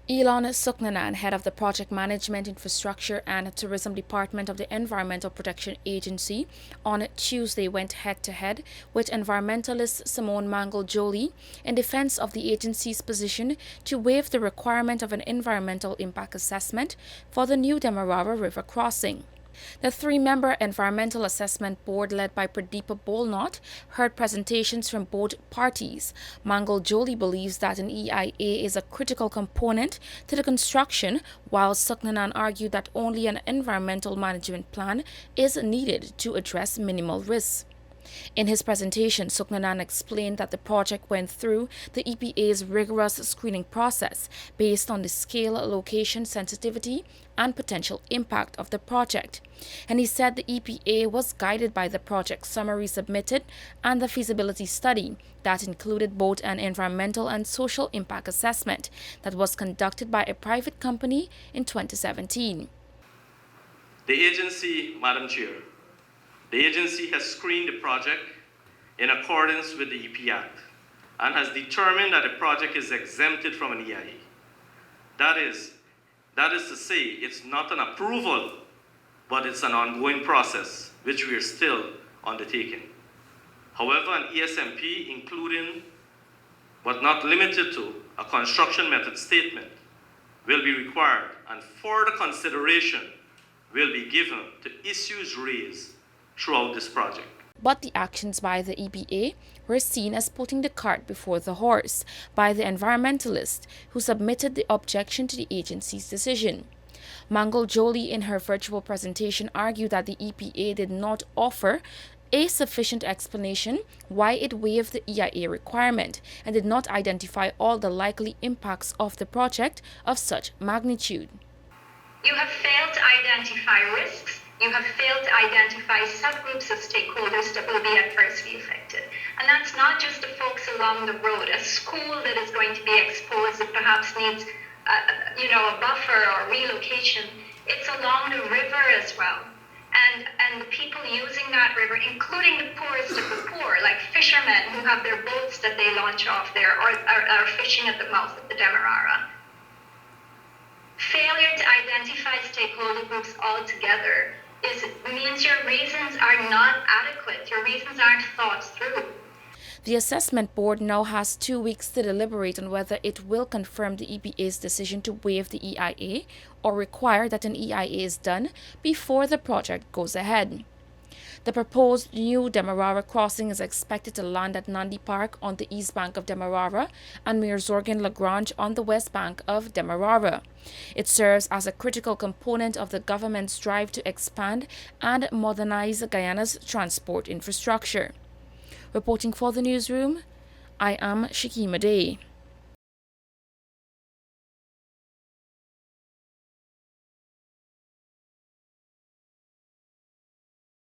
Elon Sooknanan, head of the Project Management, Infrastructure and Tourism Department of the Environmental Protection Agency, on Tuesday went head-to-head with environmentalist Simone Mangle-Joly in defense of the agency's position to waive the requirement of an environmental impact assessment for the new Demerara River crossing. The three-member Environmental Assessment Board, led by Pradeepa Bolnot, heard presentations from both parties. Mangle-Joly believes that an EIA is a critical component to the construction, while Sooknanan argued that only an environmental management plan is needed to address minimal risks. In his presentation, Sooknanan explained that the project went through the EPA's rigorous screening process based on the scale, location, sensitivity, and potential impact of the project. And he said the EPA was guided by the project summary submitted and the feasibility study that included both an environmental and social impact assessment that was conducted by a private company in 2017. The agency, Madam Chair, the agency has screened the project in accordance with the EP Act and has determined that the project is exempted from an EIA. That is to say, it's not an approval, but it's an ongoing process, which we are still undertaking. However, an ESMP, including but not limited to a construction method statement, will be required, and further consideration will be given to issues raised throughout this project. But the actions by the EPA were seen as putting the cart before the horse by the environmentalist who submitted the objection to the agency's decision. Mangle-Joly, in her virtual presentation, argued that the EPA did not offer a sufficient explanation why it waived the EIA requirement and did not identify all the likely impacts of the project of such magnitude. You have failed to identify risks. You have failed to identify subgroups of stakeholders that will be adversely affected. And that's not just the folks along the road, a school that is going to be exposed that perhaps needs a buffer or relocation. It's along the river as well. And the people using that river, including the poorest of the poor, like fishermen who have their boats that they launch off there or are fishing at the mouth of the Demerara. Failure to identify stakeholder groups altogether means your reasons are not adequate, your reasons aren't thought through. The assessment board now has 2 weeks to deliberate on whether it will confirm the EPA's decision to waive the EIA or require that an EIA is done before the project goes ahead. The proposed new Demerara crossing is expected to land at Nandi Park on the east bank of Demerara and Meerzorgen Lagrange on the west bank of Demerara. It serves as a critical component of the government's drive to expand and modernize Guyana's transport infrastructure. Reporting for the newsroom, I am Shakima Day.